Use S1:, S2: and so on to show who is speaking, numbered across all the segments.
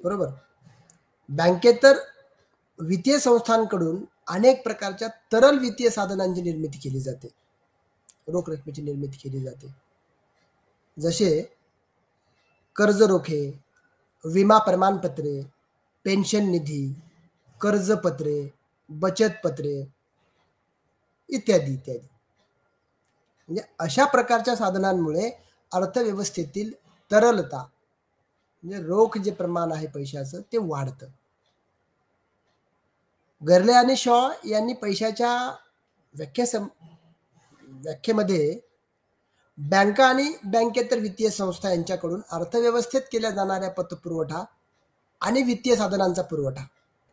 S1: बरोबर. बँकेतर वित्तीय संस्थांकडून अनेक प्रकारच्या तरल वित्तीय साधनांची निर्मिती केली जाते, रोख रकमेची निर्मिती केली जाते. जसे कर्ज रोखे, विमा प्रमाणपत्रे, पेन्शन निधी, कर्जपत्रे, बचत पत्रे इत्यादी इत्यादी. म्हणजे अशा प्रकारच्या साधनांमुळे अर्थव्यवस्थेतील तरलता म्हणजे रोख जे प्रमाण आहे पैशाचं ते वाढतं. गर्ले आणि शॉ यांनी पैशाच्या व्याख्येमध्ये बँका आणि बँकेतर वित्तीय संस्था यांच्याकडून अर्थव्यवस्थेत केल्या जाणाऱ्या पतपुरवठा आणि वित्तीय साधनांचा पुरवठा,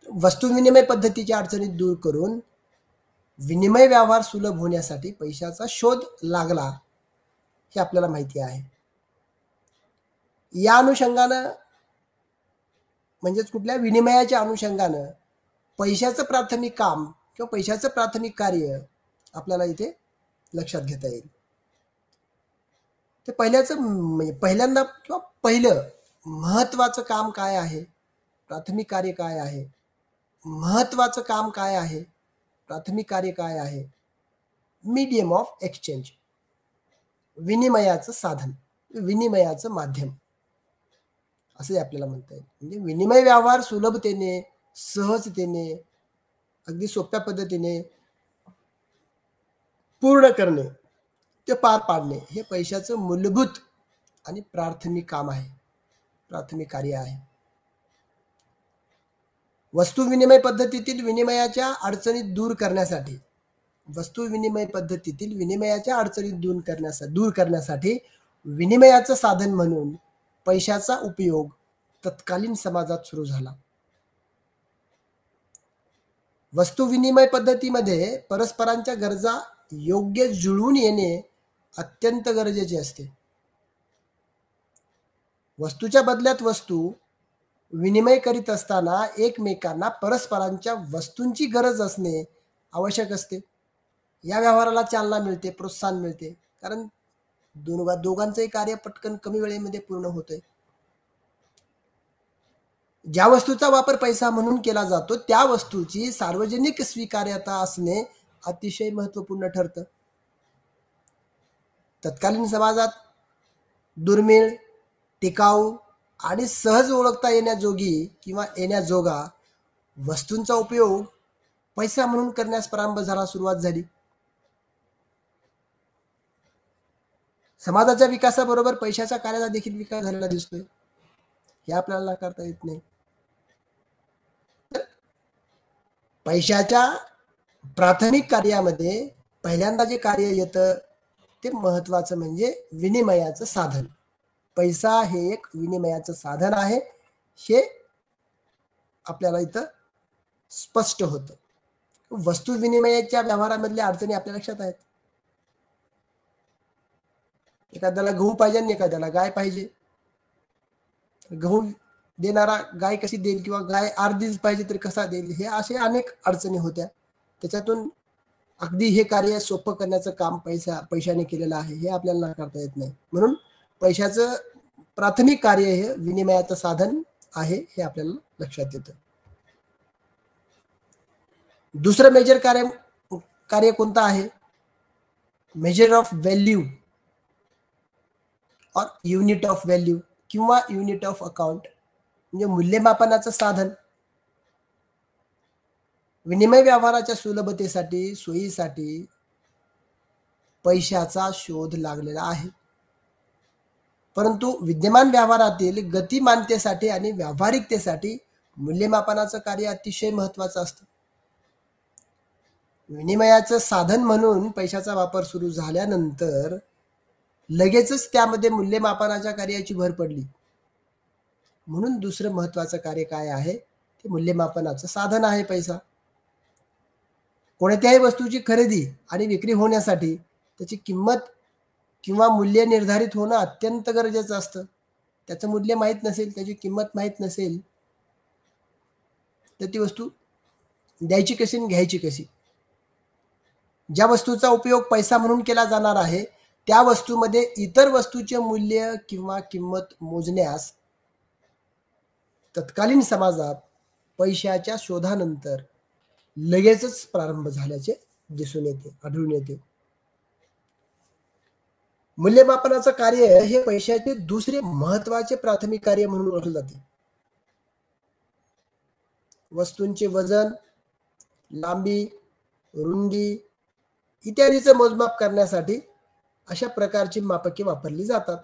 S1: वस्तू विनिमय पद्धतीच्या अडचणी दूर करून विनिमय व्यवहार सुलभ होण्यासाठी पैशाचा शोध लागला हे आपल्याला माहिती आहे. या अनुषंगानं म्हणजेच कुठल्या विनिमयाच्या अनुषंगानं पैशाचं प्राथमिक काम किंवा पैशाचं प्राथमिक कार्य आपल्याला इथे लक्षात घेता येईल. ते पहिल्यांदा किंवा पहिलं महत्वाचं काम काय आहे, प्राथमिक कार्य काय आहे, महत्वाचं काम काय आहे, प्राथमिक कार्य काय आहे. मीडियम ऑफ एक्सचेंज, विनिमयाचं साधन, विनिमयाचं माध्यम असे आपल्याला म्हणता येईल. म्हणजे विनिमय व्यवहार सुलभतेने, सहजतेने, अगदी सोप्या पद्धतीने पूर्ण करणे, ते पार पाडणे हे पैशाचं मूलभूत आणि प्राथमिक काम आहे, प्राथमिक कार्य आहे. वस्तू विनिमय पद्धतीतील विनिमयाच्या अडचणी दूर करण्यासाठी, वस्तू विनिमय पद्धतीतील विनिमयाच्या अडचणी दूर करण्यासाठी विनिमयाचं साधन म्हणून पैशाचा उपयोग तत्कालीन समाजात सुरू झाला. वस्तू विनिमय पद्धतीमध्ये परस्परांच्या गरजा योग्य जुळवून येणे अत्यंत गरजेचे असते. वस्तूच्या बदल्यात वस्तू विनिमय करीत असताना एकमेकांना परस्परांच्या वस्तूंची गरज असणे आवश्यक असते. या व्यवहाराला चालना मिळते, प्रोत्साहन मिळते, कारण दोघांचंही कार्य पटकन कमी वेळेमध्ये पूर्ण होतंय. ज्या वस्तूचा वापर पैसा म्हणून केला जातो त्या वस्तूची सार्वजनिक स्वीकार्यता असणे अतिशय महत्त्वपूर्ण ठरतं. तत्कालीन समाजात दुर्मिळ, टिकाऊ आणि सहज ओळखता येण्याजोगी किंवा येण्याजोगा वस्तूंचा उपयोग पैसा म्हणून करण्यास प्रारंभ झाला, सुरुवात झाली. समाजाच्या विकासाबरोबर पैशाच्या कार्याचा देखील विकास झालेला दिसतोय, हे आपल्याला नाकारता येत नाही. पैशाच्या प्राथमिक कार्यामध्ये पहिल्यांदा जे कार्य येतं ते महत्वाचं म्हणजे विनिमयाचं साधन. पैसा हे एक विनिमयाचं साधन आहे, हे आपल्याला इथं स्पष्ट होतं. वस्तू विनिमयाच्या व्यवहारामधल्या अडचणी आपल्या लक्षात आहेत. एखाद्याला गहू पाहिजे आणि एखाद्याला गाय पाहिजे. गहू देणारा गाय कशी देईल किंवा गाय अर्धीच पाहिजे तरी कसा देईल, हे असे अनेक अडचणी होत्या. त्याच्यातून अगदी हे कार्य सोपं करण्याचं काम पैशाने केलेलं आहे, हे आपल्याला नाकारता येत नाही. म्हणून पैशाचं प्राथमिक कार्य हे विनिमयाचं साधन आहे, हे आपल्याला लक्षात येतं. दुसरं मेजर कार्य कोणतं आहे? मेजर ऑफ व्हॅल्यू और युनिट ऑफ व्हॅल्यू किंवा युनिट ऑफ अकाउंट, म्हणजे मूल्यमापनाचं साधन. विनिमय व्यवहाराच्या सुलभतेसाठी, सोयीसाठी पैशाचा शोध लागलेला आहे. परंतु विद्यमान व्यवहारातील गतिमानतेसाठी आणि व्यावहारिकतेसाठी मूल्यमापनाचं कार्य अतिशय महत्वाचं असतं. विनिमयाचं साधन म्हणून पैशाचा वापर सुरू झाल्यानंतर लगेचच त्यामध्ये मूल्यमापनाच्या कार्याची भर पडली. म्हणून दुसरं महत्वाचं कार्य काय आहे? ते मूल्यमापनाचं साधन आहे पैसा. कोणत्याही वस्तूची खरेदी आणि विक्री होण्यासाठी त्याची किंमत किंवा मूल्य निर्धारित होणं अत्यंत गरजेचं असतं. त्याचं मूल्य माहीत नसेल, त्याची किंमत माहीत नसेल तर ती वस्तू द्यायची कशी आणि घ्यायची कशी. ज्या वस्तूचा उपयोग पैसा म्हणून केला जाणार आहे त्या वस्तूमध्ये इतर वस्तूचे मूल्य किंवा किंमत मोजण्यास तत्कालीन समाजात पैशाच्या शोधानंतर लगेचच प्रारंभ झाल्याचे दिसून येते, आढळून येते. मूल्यमापनाचं कार्य हे पैशाचे दुसरे महत्वाचे प्राथमिक कार्य म्हणून ओळखले जाते. वस्तूंचे वजन, लांबी, रुंदी इत्यादीचं मोजमाप करण्यासाठी अशा प्रकारची मापके वापरली जातात.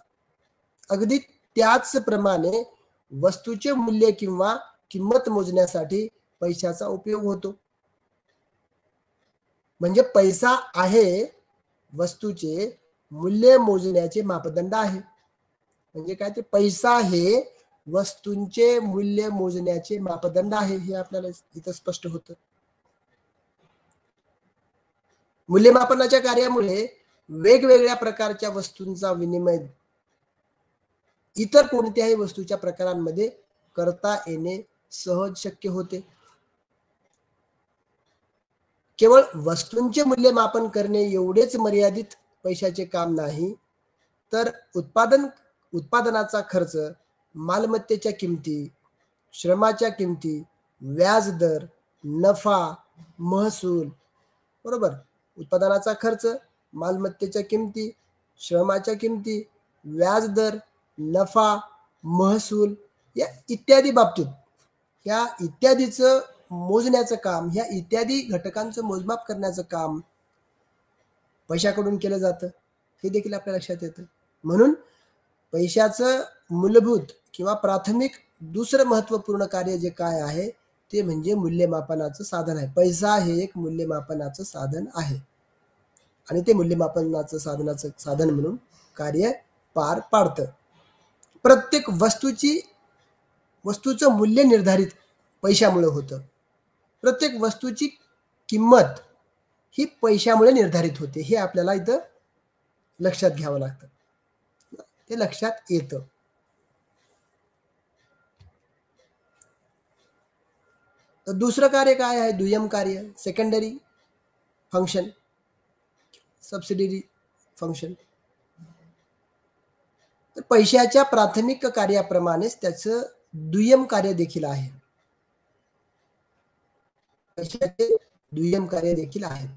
S1: अगदी त्याचप्रमाणे वस्तूचे मूल्य किंवा किंमत मोजण्यासाठी पैशाचा उपयोग होतो. म्हणजे पैसा आहे वस्तूचे मूल्य मोजण्याचे मापदंड आहे. म्हणजे काय, ते पैसा हे वस्तूंचे मूल्य मोजण्याचे मापदंड आहे, हे आपल्याला इथं स्पष्ट होतं. मूल्यमापनाच्या कार्यामुळे वेगवेगळ्या प्रकारच्या वस्तूंचा विनिमय इतर कोणत्याही वस्तूच्या प्रकारांमध्ये करता येणे सहज शक्य होते. केवळ वस्तूंचे मूल्यमापन करणे एवढेच मर्यादित पैशाचे काम नाही, तर उत्पादनाचा खर्च, मालमत्तेच्या किमती, श्रमाच्या किमती, व्याज दर, नफा, महसूल, बरोबर, उत्पादनाचा खर्च, मालमत्तेच्या किमती, श्रमाच्या किमती, व्याज दर, नफा, महसूल या इत्यादी बाबतीत या इत्यादीचं मोजण्याचं काम, ह्या इत्यादी घटकांचं मोजमाप करण्याचं काम पैशाकडून केलं जातं, हे देखील आपल्या लक्षात येतं. म्हणून पैशाचं मूलभूत किंवा प्राथमिक दुसरं महत्वपूर्ण कार्य जे काय आहे ते म्हणजे मूल्यमापनाचं साधन आहे. पैसा हे एक मूल्यमापनाचं साधन आहे आणि ते मूल्यमापनाचं साधन म्हणून कार्य पार पाडतं. प्रत्येक वस्तूचं मूल्य निर्धारित पैशामुळे होतं. प्रत्येक वस्तूची किंमत ही पैशामुळे निर्धारित होते, हे आपल्याला इथं लक्षात घ्यावं लागतं. ते लक्षात येतं. तर दुसरं कार्य काय आहे, दुय्यम कार्य, सेकंडरी फंक्शन, सबसिडियरी फंक्शन. तर पैशाच्या प्राथमिक कार्याप्रमाणेच त्याचं दुय्यम कार्य देखील आहे. पैशाचे दुय्यम कार्य देखील आहेत.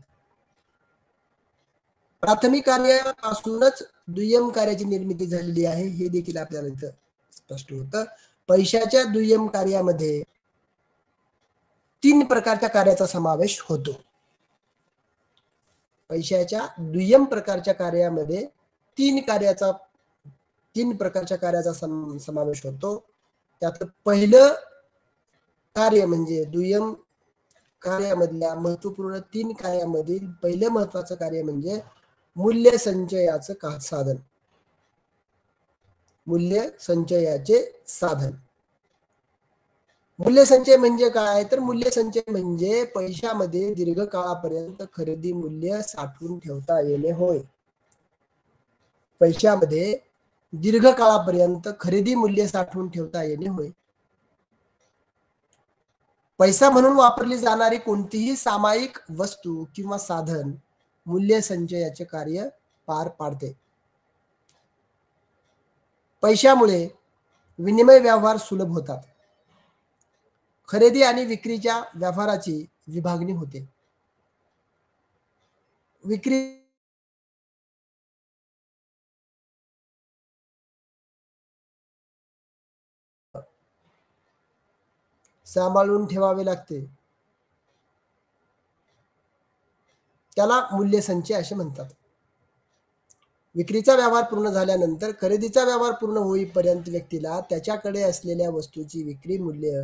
S1: प्राथमिक कार्यापासूनच दुय्यम कार्याची निर्मिती झालेली आहे, हे देखील आपल्याला इथं स्पष्ट होतं. पैशाच्या दुय्यम कार्यामध्ये 3 प्रकारच्या कार्याचा समावेश होतो. पैशाच्या दुय्यम प्रकारच्या कार्यामध्ये 3 प्रकारच्या कार्याचा समावेश होतो. त्यातलं पहिलं कार्य म्हणजे दुय्यम कार्यामधल्या महत्वपूर्ण 3 कार्यामधील पहिलं महत्वाचं कार्य म्हणजे मूल्य संचयाचं साधन. मूल्य संचयाचे साधन. मूल्य संचय म्हणजे काय, तर मूल्य संचय म्हणजे पैशामध्ये दीर्घकाळापर्यंत खरेदी मूल्य साठवून ठेवता येणे होय. पैशामध्ये दीर्घकाळापर्यंत खरेदी मूल्य साठवून ठेवता येणे होय. पैसा म्हणून वापरली जाणारी कोणतीही सामायिक वस्तू किंवा साधन मूल्य संचयाचे कार्य पार पाडते. पैशामुळे विनिमय व्यवहार सुलभ होतात. खरेदी आणि विक्रीच्या व्यवहाराची विभागणी होते. विक्री सांभाळून ठेवावे लागते, त्याला मूल्य संचय असे म्हणतात. विक्रीचा व्यवहार पूर्ण झाल्यानंतर खरेदीचा व्यवहार पूर्ण होईपर्यंत व्यक्तीला त्याच्याकडे असलेल्या वस्तूची विक्री मूल्य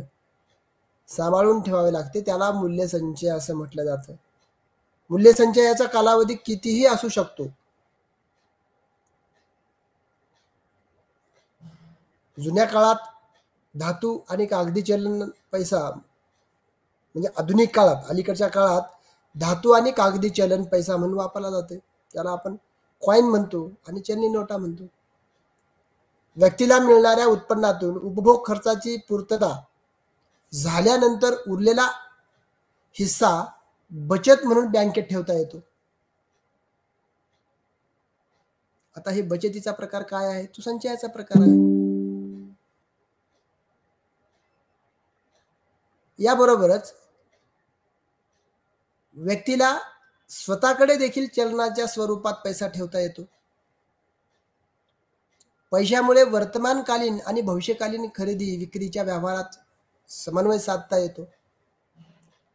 S1: सांभाळून ठेवावे लागते, त्याला मूल्य संचय असं म्हटलं जातं. मूल्य संचयाचा कालावधी कितीही असू शकतो. जुन्या काळात धातू आणि कागदी चलन पैसा, म्हणजे आधुनिक काळात, अलीकडच्या काळात धातू आणि कागदी चलन पैसा म्हणून वापरला जाते, त्याला आपण कॉइन म्हणतो आणि चलनी नोटा म्हणतो. व्यक्तीला मिळणाऱ्या उत्पन्नातून उपभोग खर्चाची पूर्तता झाल्यानंतर उरलेला हिस्सा बचत म्हणून बँकेत ठेवता येतो. आता हे बचतीचा प्रकार काय आहे, तो संचयाचा प्रकार आहे. याबरोबरच व्यक्तीला स्वतःकडे देखील चलनाच्या स्वरूपात पैसा ठेवता येतो. पैशामुळे वर्तमानकालीन आणि भविष्यकालीन खरेदी विक्रीच्या व्यवहारात समन्वय साधता येतो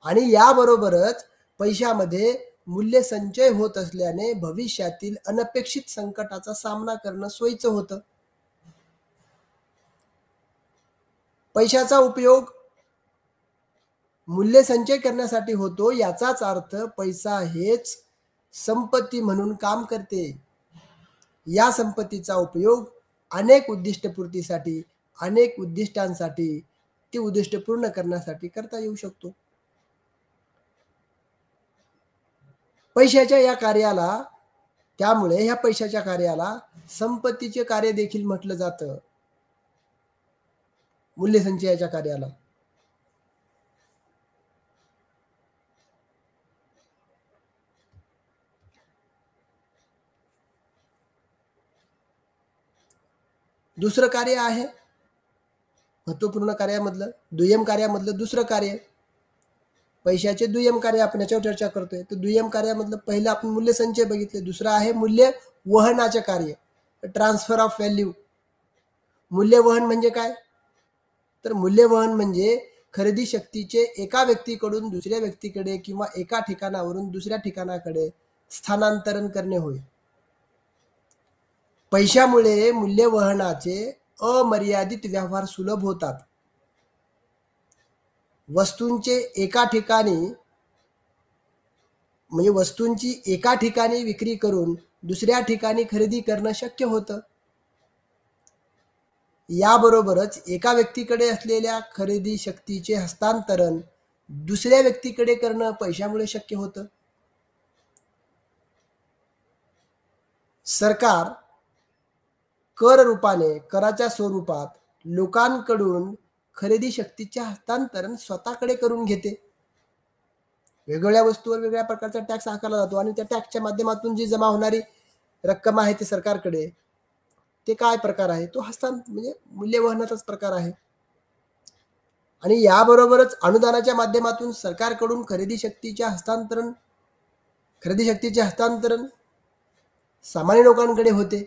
S1: आणि याबरोबरच पैशामध्ये मूल्य संचय होत असल्याने भविष्यातील अनपेक्षित संकटाचा सामना करणं सोयीचं होतं. पैशाचा उपयोग मूल्य संचय करण्यासाठी होतो, याचाच अर्थ पैसा हेच संपत्ती म्हणून काम करते. या संपत्तीचा उपयोग अनेक उद्दिष्टपूर्तीसाठी, अनेक उद्दिष्टांसाठी ती उद्दिष्ट पूर्ण करण्यासाठी करता येऊ शकतो. पैशाच्या या कार्याला त्यामुळे ह्या पैशाच्या कार्याला संपत्तीचे कार्य देखील म्हटलं जातं, मूल्य संचयाच्या कार्याला. दुसरं कार्य आहे महत्वपूर्ण कार्यामधलं, दुय्यम कार्यामधलं दुसरं कार्य. पैशाचे दुय्यम कार्य आपण याच्यावर चर्चा करतोय. तर दुय्यम कार्यामधलं पहिलं आपण मूल्य संचय बघितले, दुसरं आहे मूल्य वहनाचे कार्य, ट्रान्सफर ऑफ व्हॅल्यू. मूल्यवहन म्हणजे काय? तर मूल्यवहन म्हणजे खरेदी शक्तीचे एका व्यक्तीकडून दुसऱ्या व्यक्तीकडे किंवा एका ठिकाणावरून दुसऱ्या ठिकाणाकडे स्थानांतरण करणे होय. पैशामुळे मूल्यवहनाचे अमर्यादित व्यवहार सुलभ होतात. वस्तूंचे एका ठिकाणी म्हणजे वस्तूंची एका ठिकाणी विक्री करून दुसऱ्या ठिकाणी खरेदी करणं शक्य होतं. याबरोबरच एका व्यक्तीकडे असलेल्या खरेदी शक्तीचे हस्तांतरण दुसऱ्या व्यक्तीकडे करणं पैशामुळे शक्य होतं. सरकार कर रूपाने, कराच्या स्वरूपात लोकांकडून खरेदी शक्तीचे हस्तांतरण स्वतःकडे करून घेते. वेगवेगळ्या वस्तूवर वेगळ्या प्रकारचा टॅक्स आकारला जातो आणि त्या टॅक्सच्या माध्यमातून जी जमा होणारी रक्कम आहे ती सरकारकडे, ते काय प्रकार आहे? तो म्हणजे मूल्यवहनाचाच प्रकार आहे. आणि याबरोबरच अनुदानाच्या माध्यमातून सरकारकडून खरेदी शक्तीचे हस्तांतरण सामान्य लोकांकडे होते.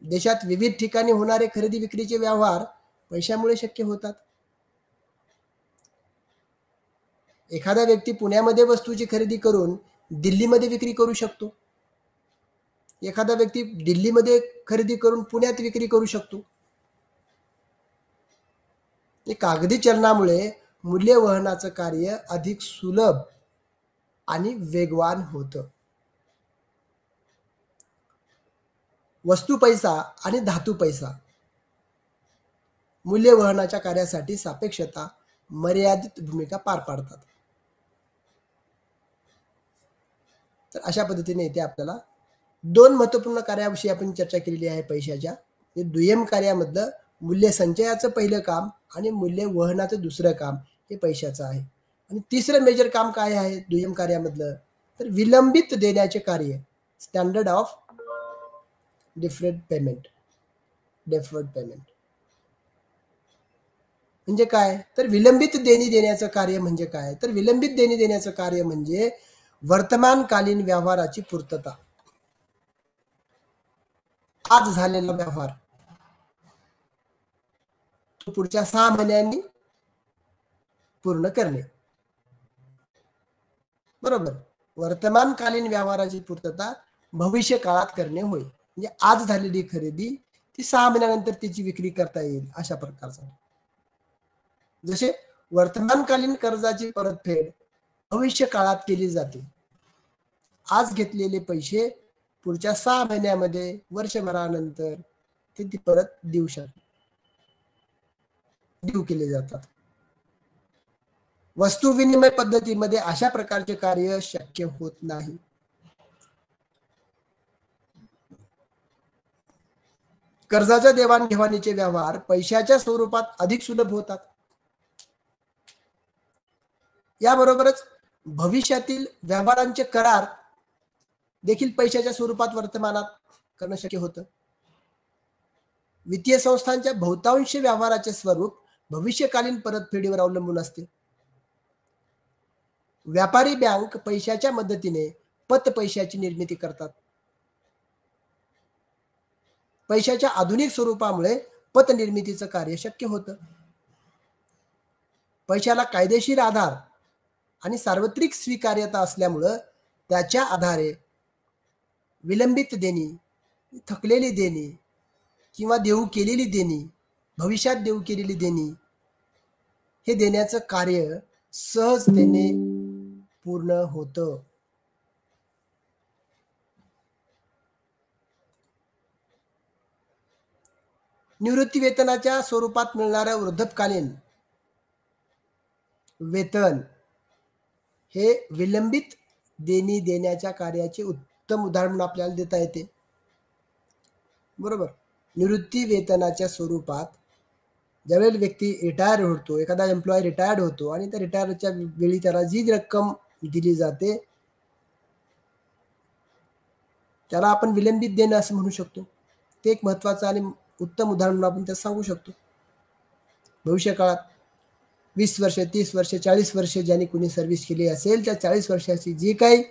S1: देशात विविध ठिकाणी होणारे खरेदी विक्रीचे व्यवहार पैशामुळे शक्य होतात. एखादा व्यक्ती पुण्यामध्ये वस्तूची खरेदी करून दिल्लीमध्ये विक्री करू शकतो. एखादा व्यक्ती दिल्लीमध्ये खरेदी करून पुण्यात विक्री करू शकतो. कागदी चलनामुळे मूल्यवहनाचं कार्य अधिक सुलभ आणि वेगवान होतं. वस्तू पैसा आणि धातू पैसा मूल्यवहनाच्या कार्यासाठी सापेक्षता मर्यादित भूमिका पार पाडतात. तर अशा पद्धतीने इथे आपल्याला दोन महत्वपूर्ण कार्याविषयी आपण चर्चा केलेली आहे पैशाच्या. दुय्यम कार्यामधलं मूल्य संचयाचं पहिलं काम आणि मूल्य वहनाचं दुसरं काम हे पैशाचं आहे. आणि तिसरं मेजर काम काय आहे दुय्यम कार्यामधलं? तर विलंबित देण्याचे कार्य, स्टँडर्ड ऑफ डिफर्ड पेमेंट. म्हणजे काय? तर विलंबित देणी देण्याचं कार्य म्हणजे काय? तर विलंबित देणी देण्याचं कार्य म्हणजे वर्तमानकालीन व्यवहाराची पूर्तता. आज झालेला व्यवहार तो पुढच्या 6 महिन्यांनी पूर्ण करणे. बरोबर. वर्तमानकालीन व्यवहाराची पूर्तता भविष्य काळात करणे होय. म्हणजे आज झालेली खरेदी ती 6 महिन्यानंतर तिची विक्री करता येईल अशा प्रकारचा. जसे वर्तमानकालीन कर्जाची परतफेड भविष्य काळात केली जाते. आज घेतलेले पैसे पुढच्या 6 महिन्यामध्ये, वर्षभरानंतर ते परत देऊ केले जातात. वस्तू विनिमय पद्धतीमध्ये अशा प्रकारचे कार्य शक्य होत नाही. कर्जाच्या देवाणघेवाणीचे व्यवहार पैशाच्या स्वरूपात अधिक सुलभ होतात. याबरोबरच भविष्यातील व्यवहारांचे करार देखील पैशाच्या स्वरूपात वर्तमानात करणं शक्य होतं. वित्तीय संस्थांच्या बहुतांश व्यवहाराचे स्वरूप भविष्यकालीन परतफेडीवर अवलंबून असते. व्यापारी बँक पैशाच्या मदतीने पत पैशाची निर्मिती करतात. पैशाच्या आधुनिक स्वरूपामुळे पत निर्मितीचं कार्य शक्य होतं. पैशाला कायदेशीर आधार आणि सार्वत्रिक स्वीकार्यता असल्यामुळं त्याच्या आधारे विलंबित देणी, थकलेली देणी किंवा देऊ केलेली देणी, भविष्यात देऊ केलेली देणी हे देण्याचं कार्य सहजतेने पूर्ण होतं. निवृत्ती वेतनाच्या स्वरूपात मिळणारं वृद्धकालीन वेतन हे विलंबित देणी देण्याच्या कार्याचे उत्तम उदाहरण आपल्याला देता येते. बरोबर. निवृत्ती वेतनाच्या स्वरूपात ज्यावेळेला व्यक्ती रिटायर होतो, एखादा एम्प्लॉय रिटायर्ड होतो आणि त्या रिटायरच्या वेळी त्याला जी रक्कम दिली जाते त्याला आपण विलंबित देणं असं म्हणू शकतो. ते एक महत्त्वाचं आणि उत्तम उदाहरण आपण त्यात सांगू शकतो. भविष्यकाळात 20 वर्ष, 30 वर्ष, 40 वर्ष ज्यांनी कुणी सर्व्हिस केली असेल त्या 40 वर्षाची जी काही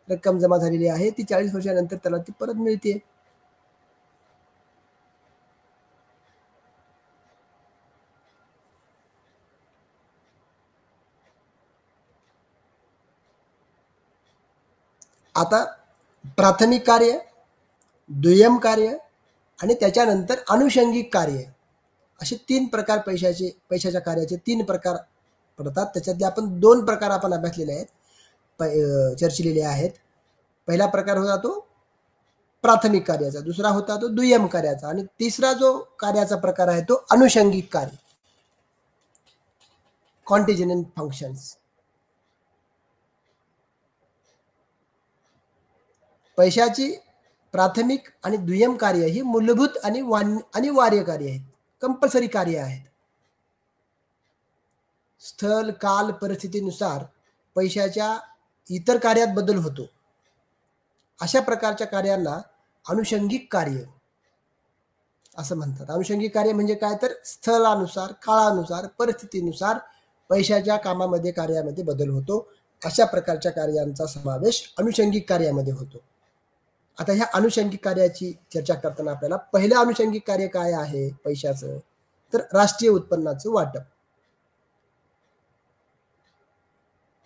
S1: रक्कम जमा झालेली आहे ती 40 वर्षानंतर त्याला ती परत मिळते. आता प्राथमिक कार्य, दुय्यम कार्य आणि त्याच्यानंतर अनुषंगिक कार्य असे 3 प्रकार पैशाच्या कार्याचे 3 प्रकार पडतात. त्याच्यातले आपण 2 प्रकार आपण अभ्यासलेले आहेत, चर्चिलेले आहेत. पहिला प्रकार होता तो प्राथमिक कार्याचा, दुसरा होता तो दुय्यम कार्याचा आणि तिसरा जो कार्याचा प्रकार आहे तो अनुषंगिक कार्य, कॉन्टिजेंट फंक्शन्स. पैशाची प्राथमिक आणि दुय्यम कार्य ही मूलभूत आणि अनिवार्य कार्य आहेत, कंपल्सरी कार्य आहेत. स्थल, काल, परिस्थितीनुसार पैशाच्या इतर कार्यात बदल होतो. अशा प्रकारच्या कार्यांना अनुषंगिक कार्य असं म्हणतात. अनुषंगिक कार्य म्हणजे काय तर स्थलानुसार, काळानुसार, परिस्थितीनुसार पैशाच्या कामामध्ये, कार्यामध्ये बदल होतो. अशा प्रकारच्या कार्यांचा समावेश अनुषंगिक कार्यामध्ये होतो. आता ह्या अनुषंगिक कार्याची चर्चा करताना आपल्याला पहिलं अनुषंगिक कार्य काय आहे पैशाचं, तर राष्ट्रीय उत्पन्नाचं वाटप.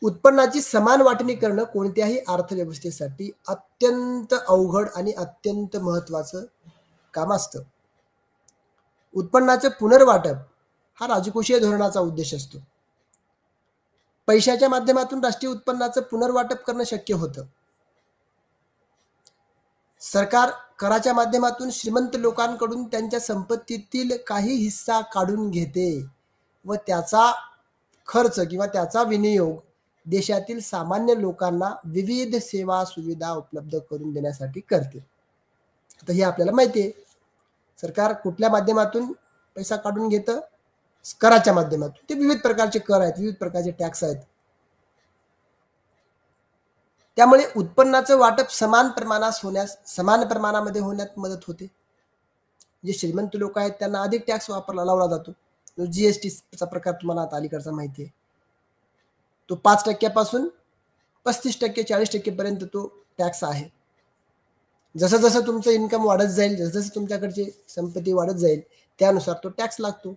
S1: उत्पन्नाची समान वाटणी करणं कोणत्याही अर्थव्यवस्थेसाठी अत्यंत अवघड आणि अत्यंत महत्त्वाचं काम असतं. उत्पन्नाचं पुनर्वाटप हा राजकोषीय धोरणाचा उद्देश असतो. पैशाच्या माध्यमातून राष्ट्रीय उत्पन्नाचं पुनर्वाटप करणं शक्य होतं. सरकार कराच्या माध्यमातून श्रीमंत लोकांकडून त्यांच्या संपत्तीतील काही हिस्सा काढून घेते व त्याचा खर्च किंवा त्याचा विनियोग देशातील सामान्य लोकांना विविध सेवा सुविधा उपलब्ध करून देण्यासाठी करते. आता हे आपल्याला माहिती आहे. सरकार कुठल्या माध्यमातून पैसा काढून घेतं? कराच्या माध्यमातून. ते विविध प्रकारचे कर आहेत, विविध प्रकारचे टॅक्स आहेत. त्यामुळे उत्पन्नाचं वाटप समान प्रमाणामध्ये होण्यात मदत होते. जे श्रीमंत लोक आहेत त्यांना अधिक टॅक्स लावला जातो. जीएसटीचा प्रकार तुम्हाला आता अलीकडचा माहिती आहे. तो 5% 35%, 40% पर्यंत तो टॅक्स आहे. जसं जसं तुमचं इन्कम वाढत जाईल, जसं जसं तुमच्याकडची संपत्ती वाढत जाईल त्यानुसार तो टॅक्स लागतो.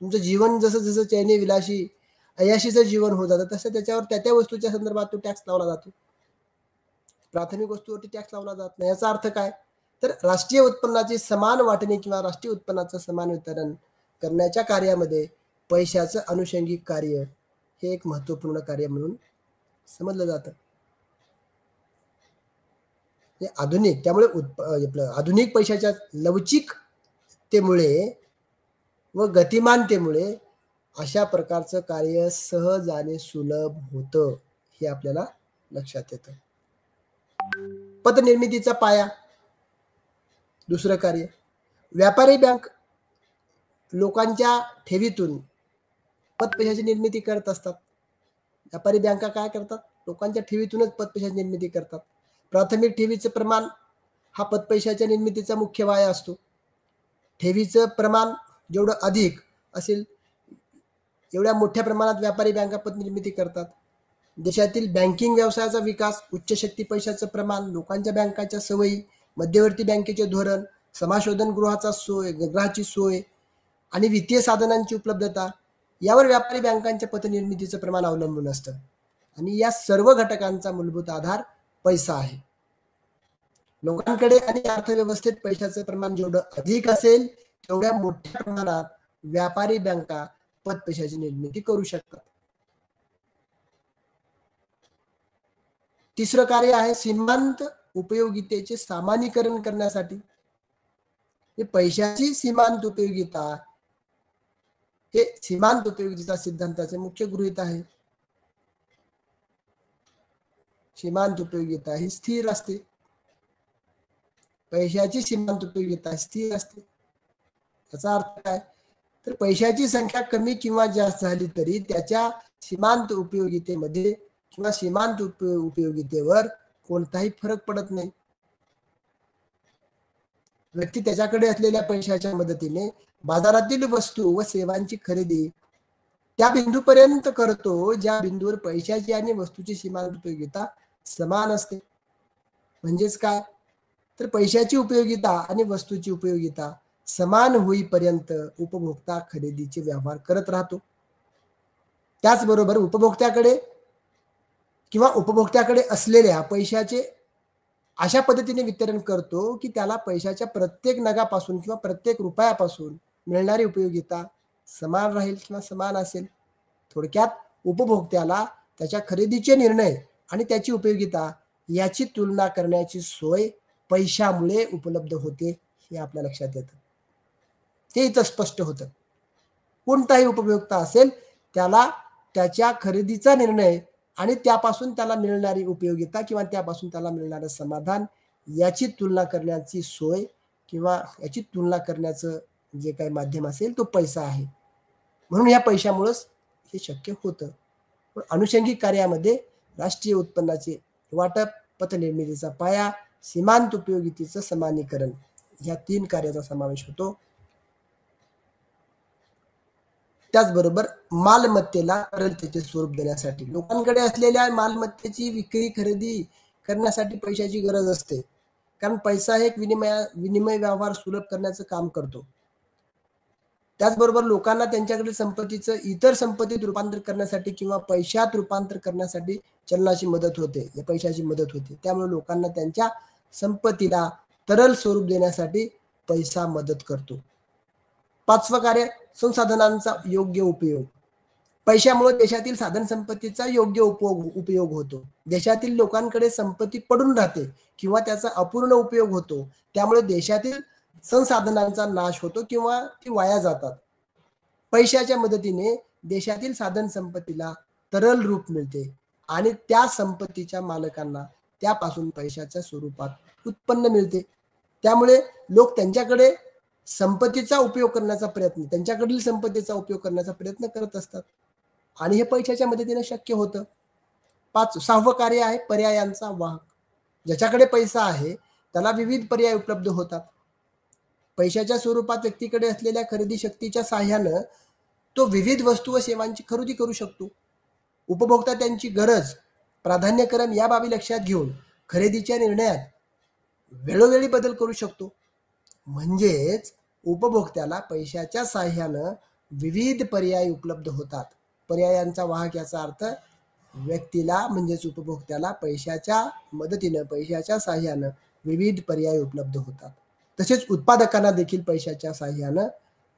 S1: तुमचं जीवन जसं जसं चैनी विलासी अयाशीचं जीवन होत जातं तसं त्याच्यावर त्या वस्तूच्या संदर्भात तो टॅक्स लावला जातो. प्राथमिक वस्तूवरती टॅक्स लावला जात नाही. याचा अर्थ काय, तर राष्ट्रीय उत्पन्नाची समान वाटणी किंवा राष्ट्रीय उत्पन्नाचं समान वितरण करण्याच्या कार्यामध्ये पैशाचं अनुषंगिक कार्य हे एक महत्त्वपूर्ण कार्य म्हणून समजलं जातं. हे आधुनिक, त्यामुळे आधुनिक पैशाच्या लवचिकतेमुळे व गतिमानतेमुळे अशा प्रकारचं कार्य सहज आणि सुलभ होतं, हे आपल्याला लक्षात येतं. पतनिर्मितीचा पाया, दुसरं कार्य. व्यापारी बँक लोकांच्या ठेवीतून पतपैशाची निर्मिती करत असतात. व्यापारी बँका काय करतात? लोकांच्या ठेवीतूनच पतपैशाची निर्मिती करतात. प्राथमिक ठेवीचं प्रमाण हा पतपैशाच्या निर्मितीचा मुख्य वाया असतो. ठेवीचं प्रमाण जेवढं अधिक असेल, एवढ्या मोठ्या प्रमाणात व्यापारी बँका पतनिर्मिती करतात. देशातील बँकिंग व्यवसायाचा विकास, उच्च शक्ती पैशाचं प्रमाण, लोकांच्या बँकाच्या सवयी, मध्यवर्ती बँकेचे धोरण, समाशोधन गृहाची सोय आणि वित्तीय साधनांची उपलब्धता यावर व्यापारी बँकांच्या पतनिर्मितीचं प्रमाण अवलंबून असतं. आणि या सर्व घटकांचा मूलभूत आधार पैसा आहे. लोकांकडे आणि अर्थव्यवस्थेत पैशाचं प्रमाण जेवढं अधिक असेल तेवढ्या मोठ्या प्रमाणात व्यापारी बँका पैशाची निर्मिती करू शकतात. तिसरं कार्य आहे सीमांत उपयोगितेचे सामान्यीकरण करण्यासाठी. हे पैशाची सीमांत उपयोगिता हे सीमांत उपयोगिता सिद्धांताचे मुख्य गृहीत आहे. सीमांत उपयोगिता ही स्थिर असते. पैशाची सीमांत उपयोगिता स्थिर असते. याचा अर्थ काय? तर पैशाची संख्या कमी किंवा जास्त झाली तरी त्याच्या सीमांत उपयोगितेमध्ये किंवा सीमांत उपयोगितेवर कोणताही फरक पडत नाही. व्यक्ती त्याच्याकडे असलेल्या पैशाच्या मदतीने बाजारातील वस्तू व सेवांची खरेदी त्या बिंदूपर्यंत करतो ज्या बिंदूवर पैशाची आणि वस्तूची सीमांत उपयोगिता समान असते. म्हणजेच काय? तर पैशाची उपयोगिता आणि वस्तूची उपयोगिता समान होईपर्यंत उपभोक्ता खरेदीचे व्यवहार करत राहतो. त्याचबरोबर उपभोक्त्याकडे असलेल्या पैशाचे अशा पद्धतीने वितरण करतो की त्याला पैशाच्या प्रत्येक नगापासून किंवा प्रत्येक रुपयापासून मिळणारी उपयोगिता समान राहील किंवा समान असेल. थोडक्यात उपभोक्त्याला त्याच्या खरेदीचे निर्णय आणि त्याची उपयोगिता याची तुलना करण्याची सोय पैशामुळे उपलब्ध होते हे आपल्या लक्षात येतं. ते इथं स्पष्ट होतं. कोणताही उपभोक्ता असेल त्याला त्याच्या खरेदीचा निर्णय आणि त्यापासून त्याला मिळणारी उपयोगिता किंवा त्यापासून त्याला मिळणारं समाधान याची तुलना करण्याची सोय किंवा याची तुलना करण्याचं जे काही माध्यम असेल तो पैसा आहे. म्हणून या पैशामुळेच हे शक्य होतं. पण अनुषंगिक कार्यामध्ये राष्ट्रीय उत्पन्नाचे वाटप, पतनिर्मितीचा पाया, सीमांत उपयोगितेचं समानीकरण या 3 कार्याचा समावेश होतो. त्याचबरोबर मालमत्तेला तरलतेचे स्वरूप देण्यासाठी लोकांकडे असलेल्या मालमत्तेची विक्री खरेदी करण्यासाठी पैशाची गरज असते. कारण पैसा हे एक विनिमय व्यवहार सुलभ करण्याचं काम करतो. त्याचबरोबर लोकांना त्यांच्याकडे संपत्तीचं इतर संपत्तीत रूपांतर करण्यासाठी किंवा पैशात रूपांतर करण्यासाठी चलनाची मदत होते, या पैशाची मदत होते. त्यामुळे लोकांना त्यांच्या संपत्तीला तरल स्वरूप देण्यासाठी पैसा मदत करतो. 5वं कार्य संसाधनांचा योग्य उपयोग. पैशामुळे देशातील साधन संपत्तीचा योग्य उपयोग होतो. देशातील लोकांकडे संपत्ती पडून राहते किंवा त्याचा अपूर्ण उपयोग होतो. त्यामुळे देशातील संसाधनांचा नाश होतो किंवा ती वाया जातात. पैशाच्या मदतीने देशातील साधन संपत्तीला तरल रूप मिळते आणि त्या संपत्तीच्या मालकांना त्यापासून पैशाच्या स्वरूपात उत्पन्न मिळते. त्यामुळे लोक त्यांच्याकडील संपत्तीचा उपयोग करण्याचा प्रयत्न करत असतात आणि हे पैशाच्या मदतीने शक्य होतं. 6वं कार्य आहे पर्यायांचा वाहक. ज्याच्याकडे पैसा आहे त्याला विविध पर्याय उपलब्ध होतात. पैशाच्या स्वरूपात व्यक्तीकडे असलेल्या खरेदी शक्तीच्या साहाय्यानं तो विविध वस्तू व सेवांची खरेदी करू शकतो. उपभोक्ता त्यांची गरज, प्राधान्यक्रम या बाबी लक्षात घेऊन खरेदीच्या निर्णयात वेळोवेळी बदल करू शकतो. म्हणजेच उपभोक्त्याला पैशाच्या साहाय्यानं विविध पर्याय उपलब्ध होतात. पर्यायांचा वाहक याचा अर्थ व्यक्तीला म्हणजेच उपभोक्त्याला पैशाच्या मदतीनं, पैशाच्या साहाय्यानं विविध पर्याय उपलब्ध होतात. तसेच उत्पादकांना देखील पैशाच्या साहाय्यानं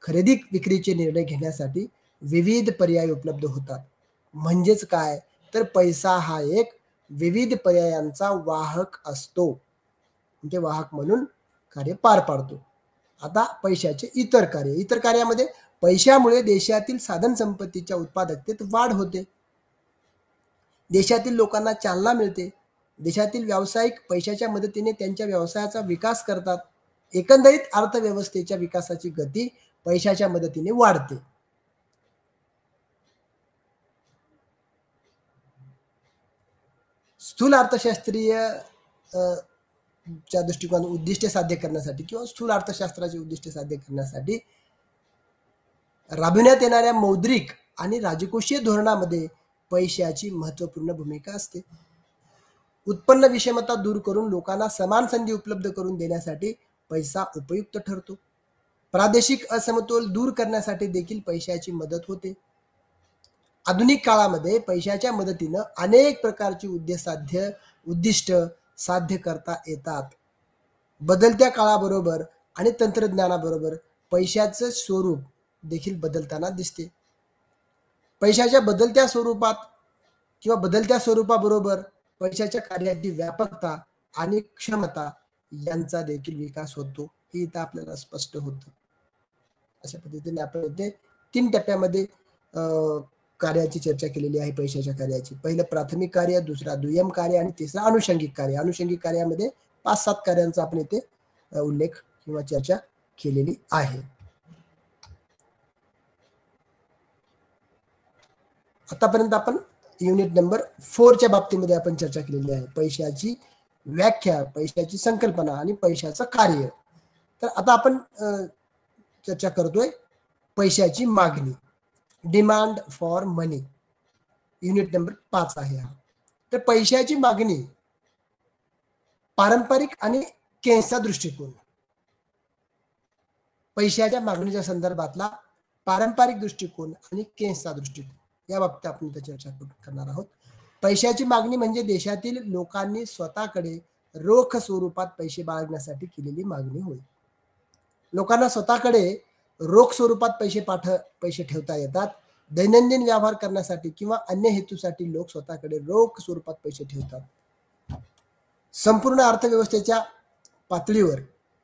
S1: खरेदी विक्रीचे निर्णय घेण्यासाठी विविध पर्याय उपलब्ध होतात. म्हणजेच काय? तर पैसा हा एक विविध पर्यायांचा वाहक असतो. ते वाहक म्हणून कार्य पार पाडतो. आता पैशाचे इतर कार्यामध्ये पैशामुळे देशातील साधन संपत्तीच्या उत्पादकतेत वाढ होते. देशातील लोकांना चालना मिळते. देशातील व्यावसायिक पैशाच्या मदतीने त्यांच्या व्यवसायाचा विकास करतात. एकंदरीत अर्थव्यवस्थेच्या विकासाची गती पैशाच्या मदतीने वाढते. स्थूल अर्थशास्त्रीय च्या दृष्टिकोनातून उद्दिष्टे साध्य करण्यासाठी किंवा स्थूल अर्थशास्त्राची उद्दिष्टे साध्य करण्यासाठी राबविण्यात येणाऱ्या मौद्रिक आणि राजकोषीय धोरणामध्ये पैशाची महत्त्वपूर्ण भूमिका असते. उत्पन्न विषमता दूर करून लोकांना समान संधी उपलब्ध करून देण्यासाठी पैसा उपयुक्त ठरतो. प्रादेशिक असमतोल दूर करण्यासाठी देखील पैशाची मदत होते. आधुनिक काळामध्ये पैशाच्या मदतीनं अनेक प्रकारची उद्दिष्ट साध्य करता येतात. बदलत्या काळाबरोबर आणि तंत्रज्ञानाबरोबर पैशाचं स्वरूप देखील बदलताना दिसते. पैशाच्या बदलत्या स्वरूपाबरोबर पैशाच्या कार्याची व्यापकता आणि क्षमता यांचा देखील विकास होतो, हे इथं आपल्याला स्पष्ट होतं. अशा पद्धतीने आपण इथे 3 टप्प्यामध्ये कार्याची चर्चा केलेली आहे पैशाच्या कार्याची. पहिलं प्राथमिक कार्य, दुसरा दुय्यम कार्य आणि तिसरा अनुषंगिक कार्य. अनुषंगिक कार्यामध्ये 5-7 कार्यांचा आपण इथे उल्लेख किंवा चर्चा केलेली आहे. आतापर्यंत आपण युनिट नंबर 4च्या बाबतीमध्ये आपण चर्चा केलेली आहे. पैशाची व्याख्या, पैशाची संकल्पना आणि पैशाचं कार्य. तर आता आपण चर्चा करतोय पैशाची मागणी, demand for money. Unit number 5 आहे हा. तर पैशाची मागणी, पारंपरिक आणि केन्सचा दृष्टिकोन. पैशाच्या मागणीच्या संदर्भातला पारंपरिक दृष्टिकोन आणि केन्सचा दृष्टिकोन या बाबतीत आपण इथे चर्चा करणार आहोत. पैशाची मागणी म्हणजे देशातील लोकांनी स्वतःकडे रोख स्वरूपात पैसे बाळगण्यासाठी केलेली मागणी होय. लोकांना स्वतःकडे रोख स्वरूपात पैसे ठेवता येतात. दैनंदिन व्यवहार करण्यासाठी किंवा अन्य हेतूसाठी लोक स्वतःकडे रोख स्वरूपात पैसे ठेवतात. संपूर्ण अर्थव्यवस्थेच्या पातळीवर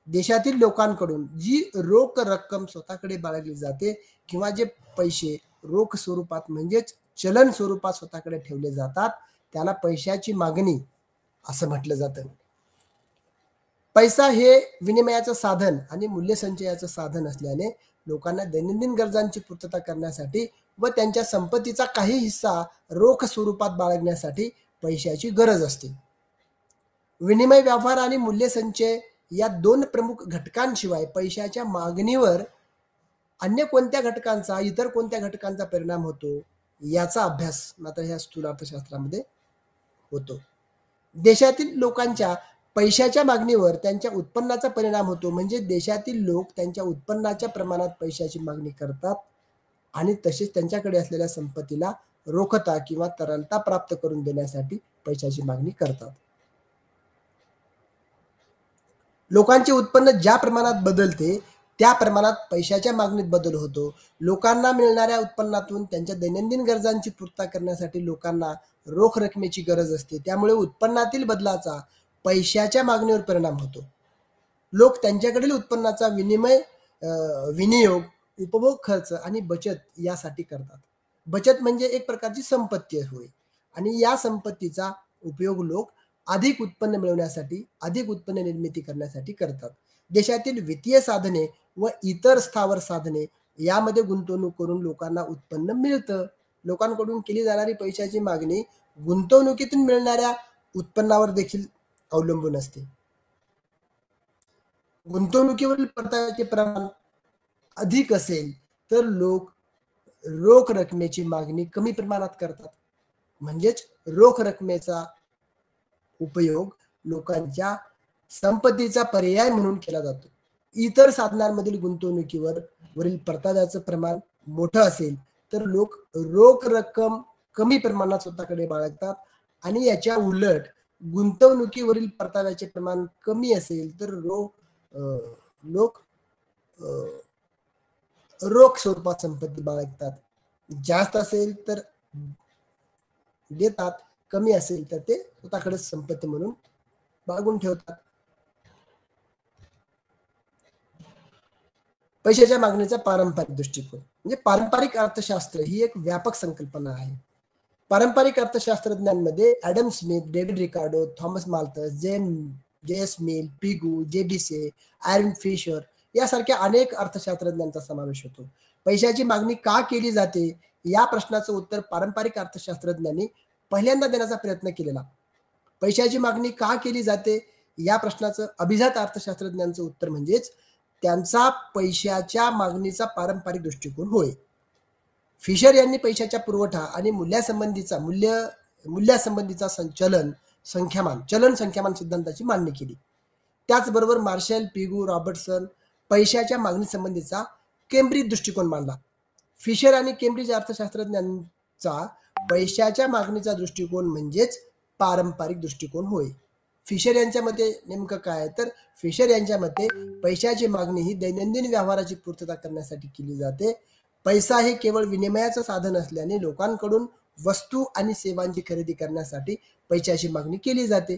S1: देशातील लोकांकडून जी रोख रक्कम स्वतःकडे बाळगली जाते किंवा जे पैसे रोख स्वरूपात म्हणजेच चलन स्वरूपात स्वतःकडे ठेवले जातात त्याला पैशाची मागणी असं म्हटलं जातं. पैसा हे विनिमयाचं साधन आणि मूल्यसंचयाचं साधन असल्याने लोकांना दैनंदिन गरजांची पूर्तता करण्यासाठी व त्यांच्या संपत्तीचा काही हिस्सा रोख स्वरूपात बाळगण्यासाठी पैशाची गरज असते. विनिमय व्यवहार आणि मूल्यसंचय या 2 प्रमुख घटकांशिवाय पैशाच्या मागणीवर अन्य कोणत्या घटकांचा, इतर कोणत्या घटकांचा परिणाम होतो याचा अभ्यास मात्र ह्या स्थूल अर्थशास्त्रामध्ये होतो. देशातील लोकांच्या पैशाच्या मागणीवर त्यांच्या उत्पन्नाचा परिणाम होतो. म्हणजे देशातील लोक त्यांच्या उत्पन्नाच्या प्रमाणात पैशाची मागणी करतात आणि तसेच त्यांच्याकडे असलेल्या संपत्तीला रोखता किंवा तरलता प्राप्त करून देण्यासाठी पैशाची मागणी करतात. लोकांचे उत्पन्न ज्या प्रमाणात बदलते त्या प्रमाणात पैशाच्या मागणीत बदल होतो. लोकांना मिळणाऱ्या उत्पन्नातून त्यांच्या दैनंदिन गरजांची पूर्तता करण्यासाठी लोकांना रोख रकमेची गरज असते. त्यामुळे उत्पन्नातील बदलाचा पैशाच्या मागणीवर परिणाम होतो. लोक त्यांच्याकडील उत्पन्नाचा विनियोग, उपभोग खर्च आणि बचत यासाठी करतात. बचत म्हणजे एक प्रकारची संपत्ती होय आणि या संपत्तीचा उपयोग लोक अधिक उत्पन्न मिळवण्यासाठी, अधिक उत्पन्न निर्मिती करण्यासाठी करतात. देशातील वित्तीय साधने व इतर स्थावर साधने यामध्ये गुंतवणूक करून लोकांना उत्पन्न मिळतं. लोकांकडून केली जाणारी पैशाची मागणी गुंतवणुकीतून मिळणाऱ्या उत्पन्नावर देखील अवलंबून असते. गुंतवणुकीवरील परताव्याचे प्रमाण अधिक असेल तर लोक रोख रकमेची मागणी कमी प्रमाणात करतात. म्हणजेच रोख रकमेचा उपयोग लोकांच्या संपत्तीचा पर्याय म्हणून केला जातो. इतर साधनांमधील गुंतवणुकीवरील परताव्याचं प्रमाण मोठं असेल तर लोक रोख रक्कम कमी प्रमाणात स्वतःकडे बाळगतात आणि याच्या उलट गुंतवणुकीवरील परताव्याचे प्रमाण कमी असेल तर लोक रोख स्वरूपात संपत्ती बाळगतात. जास्त असेल तर देतात, कमी असेल तर ते स्वतःकडे संपत्ती म्हणून बाळगून ठेवतात. पैशाच्या मागणीचा पारंपरिक दृष्टिकोन म्हणजे पारंपरिक अर्थशास्त्र ही एक व्यापक संकल्पना आहे. पारंपरिक अर्थशास्त्रज्ञांमध्ये Adam Smith, David Ricardo, Thomas Malthus, J S. Mill, Pigou, J B Say, Irving Fisher यासारख्या अनेक अर्थशास्त्रज्ञांचा समावेश होतो. पैशाची मागणी का केली जाते या प्रश्नाचं उत्तर पारंपरिक अर्थशास्त्रज्ञांनी पहिल्यांदा देण्याचा प्रयत्न केलेला. पैशाची मागणी का केली जाते या प्रश्नाचं अभिजात अर्थशास्त्रज्ञांचं उत्तर म्हणजेच त्यांचा पैशाच्या मागणीचा पारंपरिक दृष्टिकोन होय. फिशर यांनी पैशाच्या पुरवठा आणि मूल्यासंबंधीचा चलन संख्यामान सिद्धांताची मांडणी केली. त्याचबरोबर मार्शल, पिगू, रॉबर्टसन पैशाच्या मागणी संबंधीचा केम्ब्रिज दृष्टिकोन मांडला. फिशर आणि केम्ब्रिज अर्थशास्त्रज्ञांचा पैशाच्या मागणीचा दृष्टिकोन म्हणजेच पारंपरिक दृष्टिकोन होय. फिशर यांच्या मते नेमकं काय, तर फिशर यांच्या मते पैशाची मागणी ही दैनंदिन व्यवहाराची पूर्तता करण्यासाठी केली जाते. पैसा हे केवळ विनिमयाचं साधन असल्याने लोकांकडून वस्तू आणि सेवांची खरेदी करण्यासाठी पैशाची मागणी केली जाते.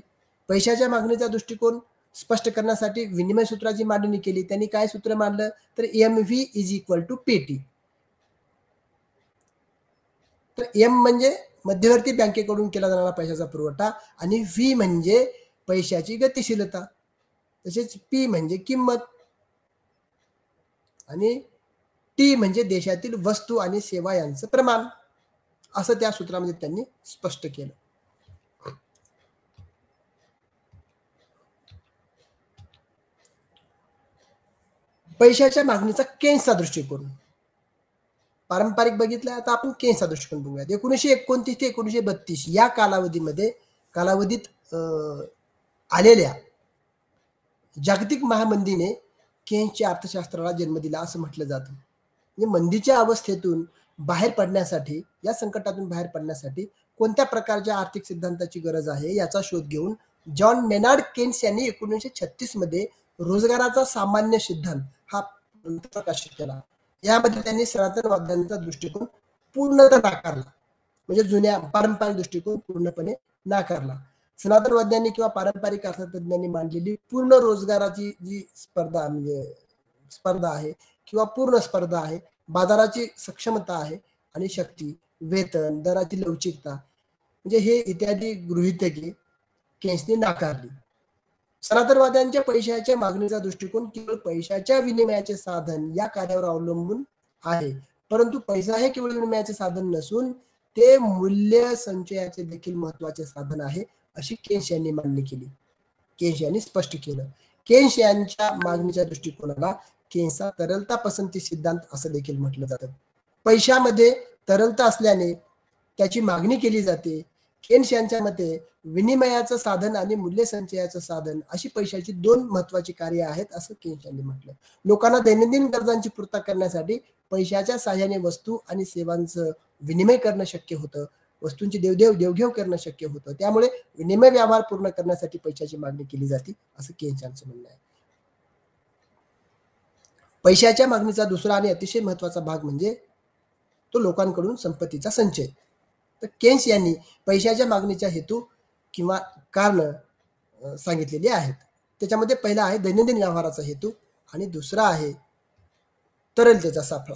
S1: पैशाच्या मागणीचा दृष्टिकोन स्पष्ट करण्यासाठी विनिमय सूत्राची मांडणी केली. त्यांनी काय सूत्र मांडलं, तर MV = PT. तर M म्हणजे मध्यवर्ती बँकेकडून केला जाणारा पैशाचा पुरवठा आणि V म्हणजे पैशाची गतिशीलता, तसेच P म्हणजे किंमत आणि T म्हणजे देशातील वस्तू आणि सेवा यांचं प्रमाण, असं त्या सूत्रामध्ये त्यांनी स्पष्ट केलं. पैशाच्या मागणीचा केन्सचा दृष्टिकोन पारंपरिक बघितलं, आता आपण केन्सचा दृष्टिकोन बघूयात. 1929 ते 1932 या कालावधीत आलेल्या जागतिक महामंदीने केन्सच्या अर्थशास्त्राला जन्म दिला असं म्हटलं जातं. म्हणजे मंदीच्या अवस्थेतून बाहेर पडण्यासाठी, या संकटातून बाहेर पडण्यासाठी कोणत्या प्रकारच्या आर्थिक सिद्धांताची गरज आहे याचा शोध घेऊन जॉन मेनार्ड केन्स यांनी 1936 मध्ये रोजगाराचा सामान्य सिद्धांत हा प्रकाशित केला. यामध्ये त्यांनी सनातनवाद्यांचा दृष्टिकोन पूर्णतः नाकारला, म्हणजे जुन्या पारंपरिक दृष्टिकोन पूर्णपणे नाकारला. सनातनवाद्यांनी किंवा पारंपरिक अर्थतज्ञांनी मांडलेली पूर्ण रोजगाराची जी स्पर्धा आहे किंवा पूर्ण स्पर्धा आहे, बाजाराची सक्षमता आहे आणि शक्ती, वेतन, दराची लवचिकता, म्हणजे हे इत्यादी गृहीतके केन्सने नाकारली. सनातनवाद्यांच्या पैशाच्या मागणीचा दृष्टिकोन केवळ पैशाच्या विनिमयाचे साधन या कार्यावर अवलंबून आहे, परंतु पैसा हे केवळ विनिमयाचे साधन नसून ते मूल्य संचयाचे देखील महत्वाचे साधन आहे, अशी केन्स यांनी मांडणी केली. केन्स यांनी स्पष्ट केलं. केन्स यांच्या मागणीच्या दृष्टिकोनाला केन्सचा तरलता पसंती सिद्धांत असं देखील म्हटलं जातं. पैशामध्ये तरलता असल्याने त्याची मागणी केली जाते. केन्स यांच्या मते विनिमयाचं साधन आणि मूल्य संचयाचं साधन अशी पैशाची दोन महत्वाची कार्य आहेत असं केन्स यांनी म्हटलं. लोकांना दैनंदिन गरजांची पूर्तता करण्यासाठी पैशाच्या साह्याने वस्तू आणि सेवांचं विनिमय करणं शक्य होतं, वस्तूंची देवघेव करणं शक्य होतं. त्यामुळे विनिमय व्यवहार पूर्ण करण्यासाठी पैशाची मागणी केली जाते असं केन्स यांचं म्हणणं आहे. पैशाच्या मागणीचा दुसरा आणि अतिशय महत्वाचा भाग म्हणजे तो लोकांकडून संपत्तीचा संचय. तर केन्स यांनी पैशाच्या मागणीच्या हेतू किंवा कारण सांगितलेली आहेत. त्याच्यामध्ये पहिला आहे दैनंदिन व्यवहाराचा हेतू आणि दुसरा आहे तरलतेचा सापळा.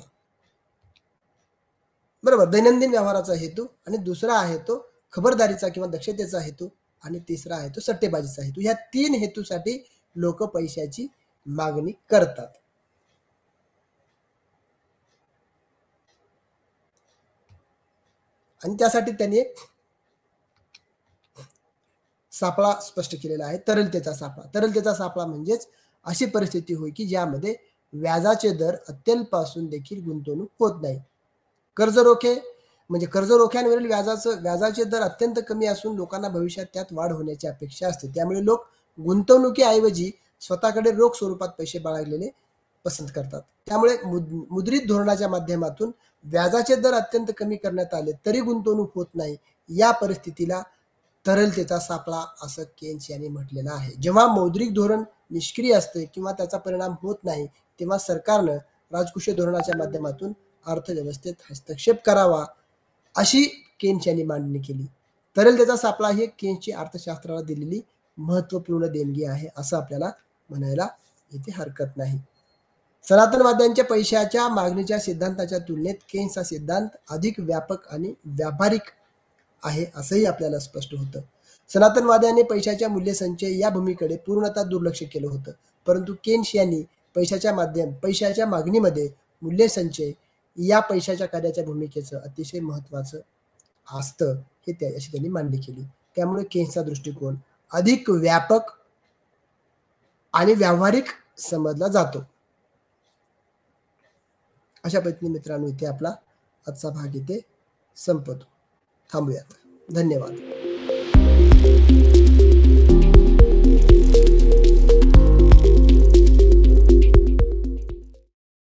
S1: बरोबर, दैनंदिन व्यवहाराचा हेतू आणि दुसरा आहे तो खबरदारीचा किंवा दक्षतेचा हेतू आणि तिसरा आहे तो सट्टेबाजीचा हेतू. या तीन हेतूसाठी लोक पैशाची मागणी करतात. आणि त्यासाठी त्यांनी एक सापळा स्पष्ट केलेला आहे, तरलतेचा सापळा. तरलतेचा सापळा म्हणजेच अशी परिस्थिती होय की ज्यामध्ये व्याजाचे दर अत्यल्पासून देखील गुंतवणूक होत नाही. कर्जरोख्यांवरील व्याजाचे दर अत्यंत कमी असून लोकांना भविष्यात त्यात वाढ होण्याची अपेक्षा असते. त्यामुळे लोक गुंतवणुकीऐवजी स्वतःकडे रोख स्वरूपात पैसे बाळगलेले पसंत करतात. त्यामुळे मुद्रित धोरणाच्या माध्यमातून व्याजाचे दर अत्यंत कमी करण्यात आले तरी गुंतवणूक होत नाही. या परिस्थितीला तरलतेचा सापळा असं केन्स यांनी म्हटलेलं आहे. जेव्हा मौद्रिक धोरण निष्क्रिय असते किंवा त्याचा परिणाम होत नाही तेव्हा सरकारनं राजकोषीय धोरणाच्या माध्यमातून अर्थव्यवस्थेत हस्तक्षेप करावा अशी केन्स यांनी मांडणी केली. तरलतेचा सापळा ही केन्सची अर्थशास्त्राला दिलेली महत्वपूर्ण देणगी आहे असं आपल्याला म्हणायला इथे हरकत नाही. सनातनवाद्यांच्या पैशाच्या मागणीच्या सिद्धांताच्या तुलनेत केन्सचा सिद्धांत अधिक व्यापक आणि व्यावहारिक आहे असंही आपल्याला स्पष्ट होतं. सनातनवाद्यांनी पैशाच्या मूल्यसंचय या भूमीकडे पूर्णतः दुर्लक्ष केलं होतं, परंतु केन्स यांनी पैशाच्या मागणीमध्ये मूल्यसंचय या पैशाच्या कार्याच्या भूमिकेचं अतिशय महत्वाचं असतं हे अशी त्यांनी मांडणी केली. त्यामुळे केन्सचा दृष्टिकोन अधिक व्यापक आणि व्यावहारिक समजला जातो. अशा पद्धतीने मित्रांनो इथे आपला आजचा भाग इथे संपतो. थांबूयात. धन्यवाद.